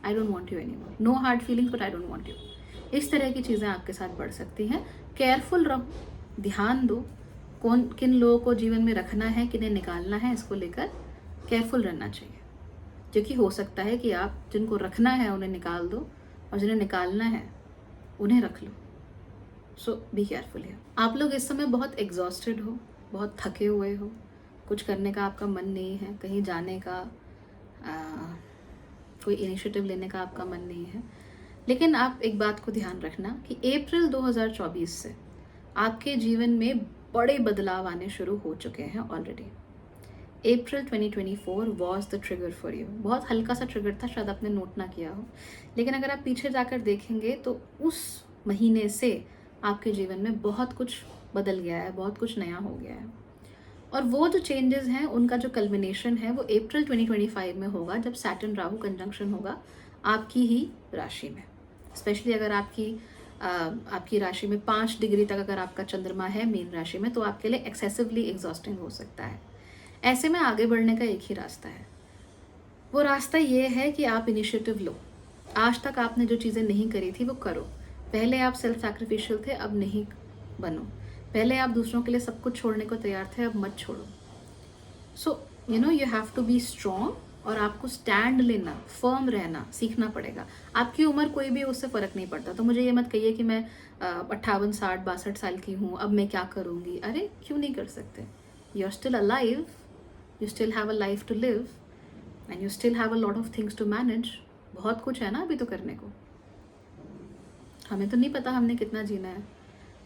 I don't want you any more, no hard feelings but I don't want you. इस तरह की चीज़ें आपके साथ बढ़ सकती हैं। केयरफुल रहो, ध्यान दो, कौन किन लोगों को जीवन में रखना है, किन्हें निकालना है, इसको लेकर केयरफुल रहना चाहिए। क्योंकि हो सकता है कि आप जिनको रखना है उन्हें निकाल दो, और जिन्हें निकालना है उन्हें रख लो। सो बी केयरफुल है। आप लोग इस समय बहुत एग्जॉस्टेड हो, बहुत थके हुए हो, कुछ करने का आपका मन नहीं है, कहीं जाने का, कोई इनिशिएटिव लेने का आपका मन नहीं है। लेकिन आप एक बात को ध्यान रखना कि अप्रैल 2024 से आपके जीवन में बड़े बदलाव आने शुरू हो चुके हैं already. April 2024 was the trigger for you. बहुत हल्का सा ट्रिगर था, शायद आपने नोट ना किया हो, लेकिन अगर आप पीछे जाकर देखेंगे तो उस महीने से आपके जीवन में बहुत कुछ बदल गया है, बहुत कुछ नया हो गया है। और वो जो चेंजेस हैं उनका जो कल्मिनेशन है वो अप्रैल 2025 में होगा, जब सैटर्न राहु कंजंक्शन होगा आपकी ही राशि में। स्पेशली अगर आपकी राशि में 5 डिग्री तक अगर आपका चंद्रमा है मीन राशि में, तो आपके लिए एक्सेसिवली एग्जॉस्टिंग हो सकता है। ऐसे में आगे बढ़ने का एक ही रास्ता है, वो रास्ता ये है कि आप इनिशिएटिव लो। आज तक आपने जो चीज़ें नहीं करी थी वो करो। पहले आप सेल्फ सैक्रिफिशियल थे, अब नहीं बनो। पहले आप दूसरों के लिए सब कुछ छोड़ने को तैयार थे, अब मत छोड़ो। So you have to be strong, और आपको स्टैंड लेना, फर्म रहना सीखना पड़ेगा। आपकी उम्र कोई भी, उससे फ़र्क नहीं पड़ता। तो मुझे ये मत कहिए कि मैं 58, 60, 62 साल की हूँ, अब मैं क्या करूँगी। अरे क्यों नहीं कर सकते? You are still alive, you still have a life to live, and you still have a lot of things to manage। बहुत कुछ है ना अभी तो करने को। हमें तो नहीं पता हमने कितना जीना है,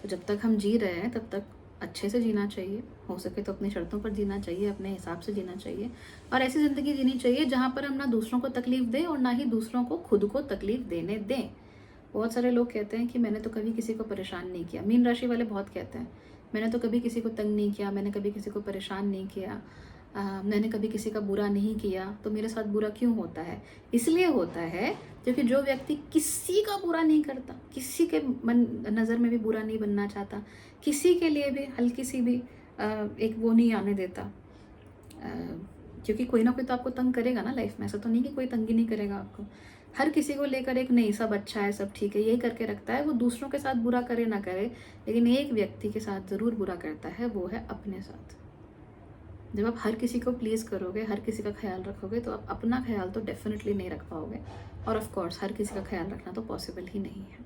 तो जब तक हम जी रहे हैं तब तक अच्छे से जीना चाहिए। हो सके तो अपनी शर्तों पर जीना चाहिए, अपने हिसाब से जीना चाहिए, और ऐसी ज़िंदगी जीनी चाहिए जहाँ पर हम ना दूसरों को तकलीफ़ दें और ना ही दूसरों को खुद को तकलीफ़ देने दें। बहुत सारे लोग कहते हैं कि मैंने तो कभी किसी को परेशान नहीं किया। मीन राशि वाले बहुत कहते हैं मैंने तो कभी किसी को तंग नहीं किया, मैंने कभी किसी को परेशान नहीं किया, मैंने कभी किसी का बुरा नहीं किया। तो मेरे साथ बुरा क्यों होता है? इसलिए होता है क्योंकि जो व्यक्ति किसी का बुरा नहीं करता, किसी के मन नज़र में भी बुरा नहीं बनना चाहता, किसी के लिए भी हल्की सी भी एक वो नहीं आने देता, क्योंकि कोई ना कोई तो आपको तंग करेगा ना लाइफ में। ऐसा तो नहीं कि कोई तंगी नहीं करेगा आपको। हर किसी को लेकर एक नहीं, सब अच्छा है, सब ठीक है, यही करके रखता है। वो दूसरों के साथ बुरा करे ना करे, लेकिन एक व्यक्ति के साथ ज़रूर बुरा करता है, वो है अपने साथ। जब आप हर किसी को प्लीज़ करोगे, हर किसी का ख्याल रखोगे, तो आप अपना ख्याल तो डेफिनेटली नहीं रख पाओगे, और ऑफ कोर्स हर किसी का ख्याल रखना तो पॉसिबल ही नहीं है।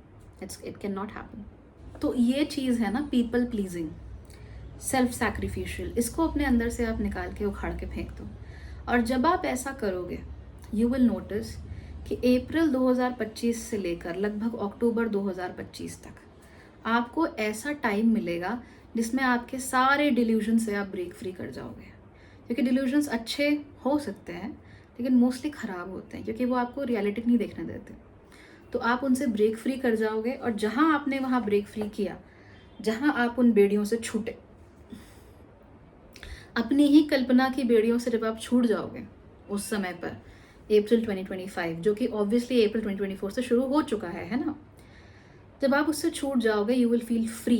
It can not happen. तो ये चीज़ है ना पीपल प्लीजिंग, सेल्फ सैक्रिफिशियल, इसको अपने अंदर से आप निकाल के उखाड़ के फेंक दो। और जब आप ऐसा करोगे, यू विल नोटिस कि अप्रैल 2025 से लेकर लगभग अक्टूबर 2025 तक आपको ऐसा टाइम मिलेगा जिसमें आपके सारे डिल्यूजन से आप ब्रेक फ्री कर जाओगे, क्योंकि डिल्यूजन्स अच्छे हो सकते हैं लेकिन मोस्टली ख़राब होते हैं क्योंकि वो आपको रियलिटी नहीं देखने देते। तो आप उनसे ब्रेक फ्री कर जाओगे, और जहाँ आपने वहाँ ब्रेक फ्री किया, जहाँ आप उन बेड़ियों से छूटे, अपनी ही कल्पना की बेड़ियों से जब आप छूट जाओगे उस समय पर, अप्रैल 2025, जो कि ऑब्वियसली अप्रैल 2024 से शुरू हो चुका है ना, जब आप उससे छूट जाओगे you will feel free,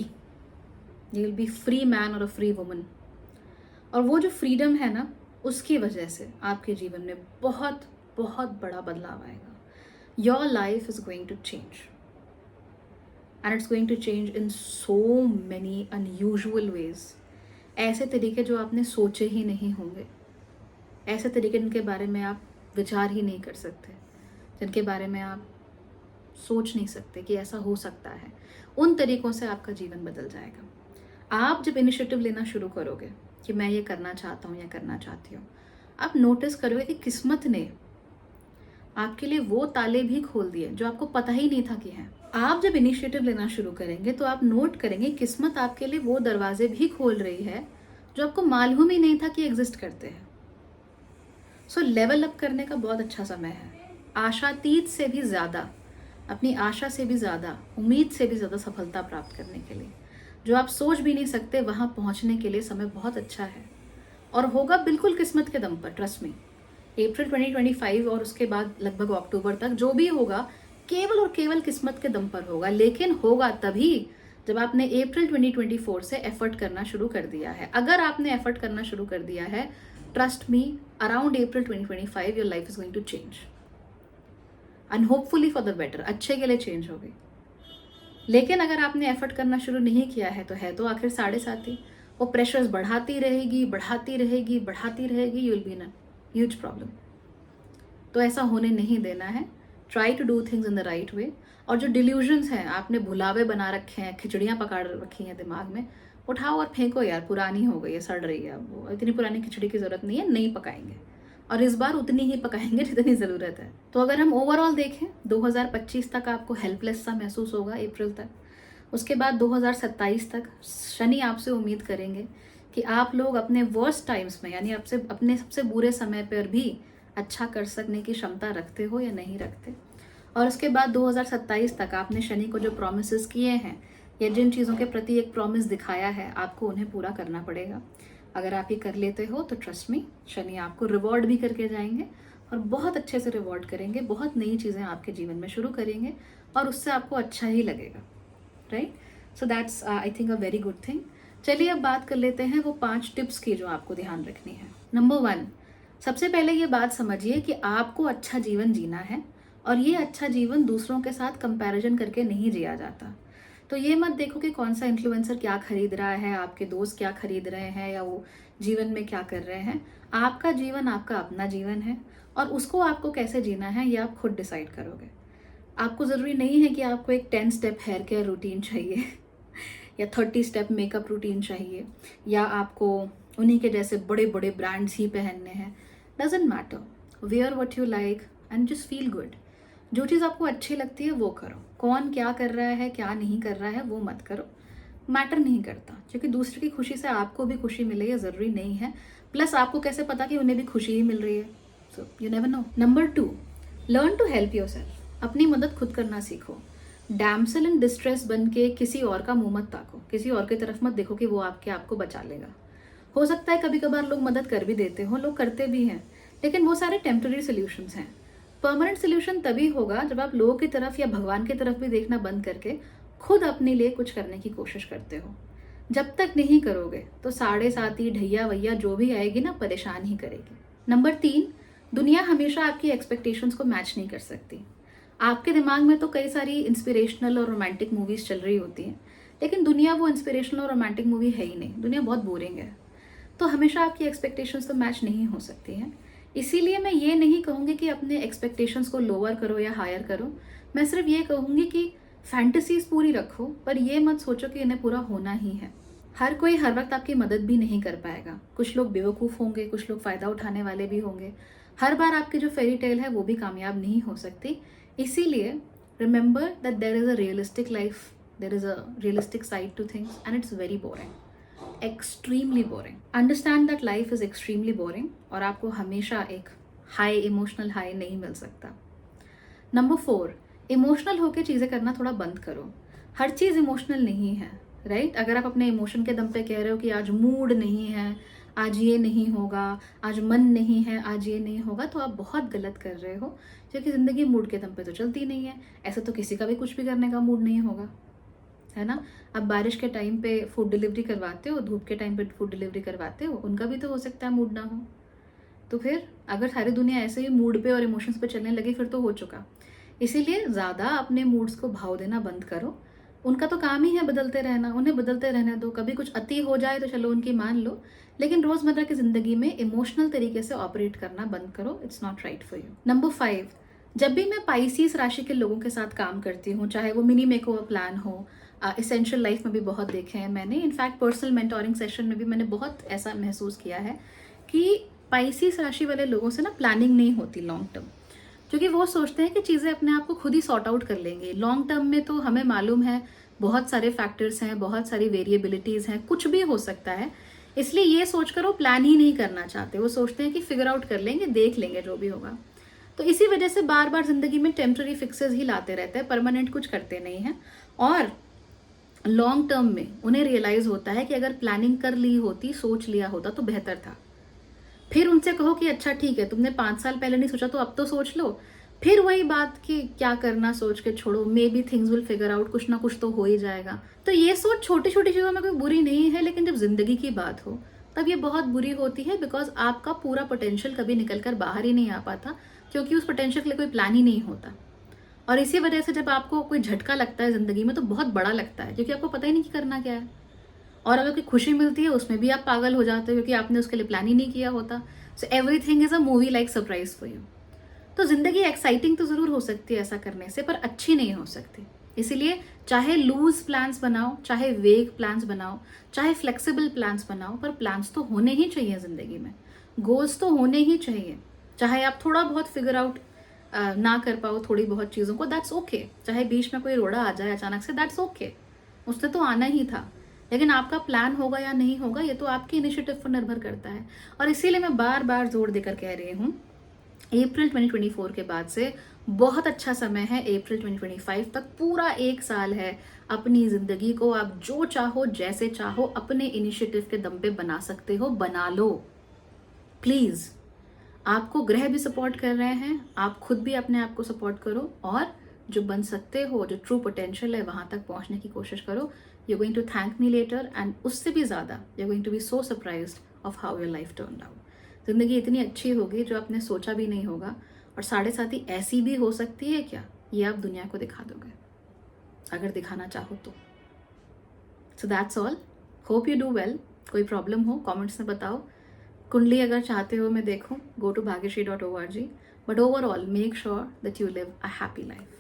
you will B free man और अ फ्री वुमन। और वो जो फ्रीडम है ना, उसकी वजह से आपके जीवन में बहुत बहुत बड़ा बदलाव आएगा। Your life is going to change, and it's going to change in so many unusual ways. ऐसे तरीके जो आपने सोचे ही नहीं होंगे, ऐसे तरीके जिनके बारे में आप विचार ही नहीं कर सकते, जिनके बारे में आप सोच नहीं सकते कि ऐसा हो सकता है, उन तरीकों से आपका जीवन बदल जाएगा। आप जब इनिशिएटिव लेना शुरू करोगे कि मैं ये करना चाहता हूँ या करना चाहती हूँ, आप नोटिस करोगे कि किस्मत ने आपके लिए वो ताले भी खोल दिए जो आपको पता ही नहीं था कि हैं। आप जब इनिशिएटिव लेना शुरू करेंगे तो आप नोट करेंगे किस्मत आपके लिए वो दरवाजे भी खोल रही है जो आपको मालूम ही नहीं था कि एग्जिस्ट करते हैं। सो लेवल अप करने का बहुत अच्छा समय है। आशातीत से भी ज़्यादा, अपनी आशा से भी ज़्यादा, उम्मीद से भी ज़्यादा सफलता प्राप्त करने के लिए, जो आप सोच भी नहीं सकते, वहाँ पहुँचने के लिए समय बहुत अच्छा है। और होगा बिल्कुल किस्मत के दम पर, ट्रस्ट मी। अप्रैल 2025 और उसके बाद लगभग अक्टूबर तक जो भी होगा केवल और केवल किस्मत के दम पर होगा, लेकिन होगा तभी जब आपने अप्रैल 2024 से एफर्ट करना शुरू कर दिया है। अगर आपने एफर्ट करना शुरू कर दिया है, trust me, around April 2025 your life is going to change, and hopefully for the better, अच्छे के लिए चेंज होगी। लेकिन अगर आपने एफर्ट करना शुरू नहीं किया है तो आखिर साढ़े साथ ही वो प्रेशर्स बढ़ाती रहेगी, बढ़ाती रहेगी, बढ़ाती रहेगी, you will be in a huge problem. तो ऐसा होने नहीं देना है। Try to do things in the right way. और जो डिल्यूजन्स हैं, आपने भुलावे बना रखे हैं, खिचड़ियाँ पका रखी हैं दिमाग में, उठाओ और फेंको यार, पुरानी हो गई है, सड़ रही है अब, वो इतनी पुरानी खिचड़ी की ज़रूरत नहीं है, नहीं पकाएंगे, और इस बार उतनी ही पकाएंगे जितनी ज़रूरत है। तो अगर हम ओवरऑल देखें, 2025 तक आपको हेल्पलेस सा महसूस होगा अप्रैल तक। उसके बाद 2027 तक शनि आपसे उम्मीद करेंगे कि आप लोग अपने वर्स्ट टाइम्स में, यानी आपसे अपने सबसे बुरे समय पर भी अच्छा कर सकने की क्षमता रखते हो या नहीं रखते। और उसके बाद 2027 तक आपने शनि को जो प्रॉमिसेस किए हैं या जिन चीज़ों के प्रति एक प्रॉमिस दिखाया है, आपको उन्हें पूरा करना पड़ेगा। अगर आप ये कर लेते हो तो ट्रस्ट मी, शनि आपको रिवॉर्ड भी करके जाएंगे, और बहुत अच्छे से रिवॉर्ड करेंगे, बहुत नई चीज़ें आपके जीवन में शुरू करेंगे, और उससे आपको अच्छा ही लगेगा, right. So that's I think a very good thing. चलिए अब बात कर लेते हैं वो 5 टिप्स की जो आपको ध्यान रखनी है। नंबर 1, सबसे पहले ये बात समझिए कि आपको अच्छा जीवन जीना है, और ये अच्छा जीवन दूसरों के साथ कंपैरिजन करके नहीं जिया जाता। तो ये मत देखो कि कौन सा इन्फ्लुएंसर क्या खरीद रहा है, आपके दोस्त क्या खरीद रहे हैं, या वो जीवन में क्या कर रहे हैं। आपका जीवन आपका अपना जीवन है, और उसको आपको कैसे जीना है ये आप खुद डिसाइड करोगे। आपको ज़रूरी नहीं है कि आपको एक 10 स्टेप हेयर केयर रूटीन चाहिए या 30 स्टेप मेकअप रूटीन चाहिए, या आपको उन्हीं के जैसे बड़े बड़े ब्रांड्स ही पहनने हैं। Doesn't matter, wear what you like and just feel good. जो चीज़ आपको अच्छी लगती है वो करो। कौन क्या कर रहा है, क्या नहीं कर रहा है, वो मत करो, मैटर नहीं करता, क्योंकि दूसरे की खुशी से आपको भी खुशी मिले ये ज़रूरी नहीं है। प्लस आपको कैसे पता कि उन्हें भी खुशी ही मिल रही है, so you never know. Number 2, learn to help yourself. अपनी मदद खुद करना सीखो। डैम्सल इन डिस्ट्रेस बन के किसी और का मुंह मत ताको, किसी और की तरफ मत देखो कि वो आपको बचा लेगा। हो सकता है कभी कभार लोग मदद कर भी देते हो, लोग करते भी हैं, लेकिन वो सारे टेम्पररी सोल्यूशंस हैं। परमानेंट सोल्यूशन तभी होगा जब आप लोगों की तरफ या भगवान की तरफ भी देखना बंद करके खुद अपने लिए कुछ करने की कोशिश करते हो। जब तक नहीं करोगे तो साढ़े साथी ढैया वैया जो भी आएगी ना, परेशान ही करेगी। नंबर 3, दुनिया हमेशा आपकी एक्सपेक्टेशंस को मैच नहीं कर सकती। आपके दिमाग में तो कई सारी इंस्पिरेशनल और रोमांटिक मूवीज चल रही होती हैं, लेकिन दुनिया वो इंस्पिरेशनल और रोमांटिक मूवी है ही नहीं, दुनिया बहुत बोरिंग है। तो हमेशा आपकी एक्सपेक्टेशंस तो मैच नहीं हो सकती हैं। इसीलिए मैं ये नहीं कहूँगी कि अपने एक्सपेक्टेशंस को लोअर करो या हायर करो, मैं सिर्फ ये कहूँगी कि फैंटेसीज पूरी रखो, पर ये मत सोचो कि इन्हें पूरा होना ही है। हर कोई हर वक्त आपकी मदद भी नहीं कर पाएगा। कुछ लोग बेवकूफ़ होंगे, कुछ लोग फ़ायदा उठाने वाले भी होंगे। हर बार आपकी जो फेरी टेल है वो भी कामयाब नहीं हो सकती। इसीलिए remember that there is a realistic life there is a realistic side to things and it's very boring, extremely boring. Understand that life is extremely boring और आपको हमेशा एक हाई इमोशनल हाई नहीं मिल सकता. नंबर 4, इमोशनल होकर चीज़ें करना थोड़ा बंद करो. हर चीज़ इमोशनल नहीं है, राइट? अगर आप अपने इमोशन के दम पे कह रहे हो कि आज मूड नहीं है, आज ये नहीं होगा, आज मन नहीं है, आज ये नहीं होगा, तो आप बहुत गलत कर रहे हो, क्योंकि ज़िंदगी मूड के दम पे तो चलती नहीं है. ऐसे तो किसी का भी कुछ भी करने का मूड नहीं होगा, है ना? अब बारिश के टाइम पे फूड डिलीवरी करवाते हो, धूप के टाइम पे फूड डिलीवरी करवाते हो, उनका भी तो हो सकता है मूड ना हो. तो फिर अगर सारी दुनिया ऐसे ही मूड पे और इमोशंस पे चलने लगी फिर तो हो चुका. इसीलिए ज़्यादा अपने मूड्स को भाव देना बंद करो. उनका तो काम ही है बदलते रहना, उन्हें बदलते रहने दो. कभी कुछ अति हो जाए तो चलो उनकी मान लो, लेकिन रोज़मर्रा की ज़िंदगी में इमोशनल तरीके से ऑपरेट करना बंद करो. It's not right for you. Number 5, जब भी मैं पाइसिस राशि के लोगों के साथ काम करती हूँ, चाहे वो मिनी मेकओवर प्लान हो, एसेंशियल लाइफ में भी बहुत देखे हैं मैंने, इनफैक्ट पर्सनल मेंटोरिंग सेशन में भी मैंने बहुत ऐसा महसूस किया है कि पाइसिस राशि वाले लोगों से ना प्लानिंग नहीं होती लॉन्ग टर्म, क्योंकि वो सोचते हैं कि चीज़ें अपने आप को खुद ही सॉर्ट आउट कर लेंगे. लॉन्ग टर्म में तो हमें मालूम है बहुत सारे फैक्टर्स हैं, बहुत सारी वेरिएबिलिटीज़ हैं, कुछ भी हो सकता है. इसलिए ये सोचकर वो प्लान ही नहीं करना चाहते. वो सोचते हैं कि फिगर आउट कर लेंगे, देख लेंगे जो भी होगा. तो इसी वजह से बार बार जिंदगी में टेम्पररी फिक्सेस ही लाते रहते हैं, परमानेंट कुछ करते नहीं हैं. और लॉन्ग टर्म में उन्हें रियलाइज होता है कि अगर प्लानिंग कर ली होती, सोच लिया होता तो बेहतर था. फिर उनसे कहो कि अच्छा ठीक है, तुमने 5 साल पहले नहीं सोचा तो अब तो सोच लो. फिर वही बात कि क्या करना सोच के छोड़ो, may be things will figure out, कुछ ना कुछ तो हो ही जाएगा. तो ये सोच छोटी छोटी चीज़ों में कोई बुरी नहीं है, लेकिन जब जिंदगी की बात हो तब ये बहुत बुरी होती है, बिकॉज आपका पूरा पोटेंशियल कभी निकल कर बाहर ही नहीं आ पाता, क्योंकि उस पोटेंशियल के लिए कोई प्लान ही नहीं होता. और इसी वजह से जब आपको कोई झटका लगता है जिंदगी में तो बहुत बड़ा लगता है, क्योंकि आपको पता ही नहीं कि करना क्या है. और अगर कोई खुशी मिलती है उसमें भी आप पागल हो जाते हो, क्योंकि आपने उसके लिए प्लान ही नहीं किया होता. So everything is a movie like surprise for you. तो जिंदगी एक्साइटिंग तो जरूर हो सकती है ऐसा करने से, पर अच्छी नहीं हो सकती. इसीलिए चाहे लूज प्लान्स बनाओ, चाहे वेग प्लान्स बनाओ, चाहे फ्लेक्सिबल प्लान्स बनाओ, पर प्लान्स तो होने ही चाहिए जिंदगी में. गोल्स तो होने ही चाहिए. चाहे आप थोड़ा बहुत फिगर आउट ना कर पाओ थोड़ी बहुत चीज़ों को, दैट्स ओके. चाहे बीच में कोई रोड़ा आ जाए अचानक से, दैट्स ओके. उसने तो आना ही था. लेकिन आपका प्लान होगा या नहीं होगा ये तो आपके इनिशिएटिव पर निर्भर करता है. और इसीलिए मैं बार बार जोर देकर कह रही हूँ, अप्रैल 2024 के बाद से बहुत अच्छा समय है. अप्रैल 2025 तक पूरा 1 साल है. अपनी जिंदगी को आप जो चाहो, जैसे चाहो, अपने इनिशिएटिव के दम पे बना सकते हो. बना लो प्लीज. आपको ग्रह भी सपोर्ट कर रहे हैं, आप खुद भी अपने आप को सपोर्ट करो, और जो बन सकते हो, जो ट्रू पोटेंशियल है वहां तक पहुंचने की कोशिश करो. You going to thank me later, and उससे भी ज़्यादा you going to be so surprised of how your life turn out. ज़िंदगी इतनी अच्छी होगी जो आपने सोचा भी नहीं होगा, और 7.5 ऐसी भी हो सकती है क्या, ये आप दुनिया को दिखा दोगे अगर दिखाना चाहो तो. So that's all. Hope you do well. कोई प्रॉब्लम हो कमेंट्स में बताओ. कुंडली अगर चाहते हो मैं देखूं, go to bhagyashree.org. But overall, make sure that you live a happy life.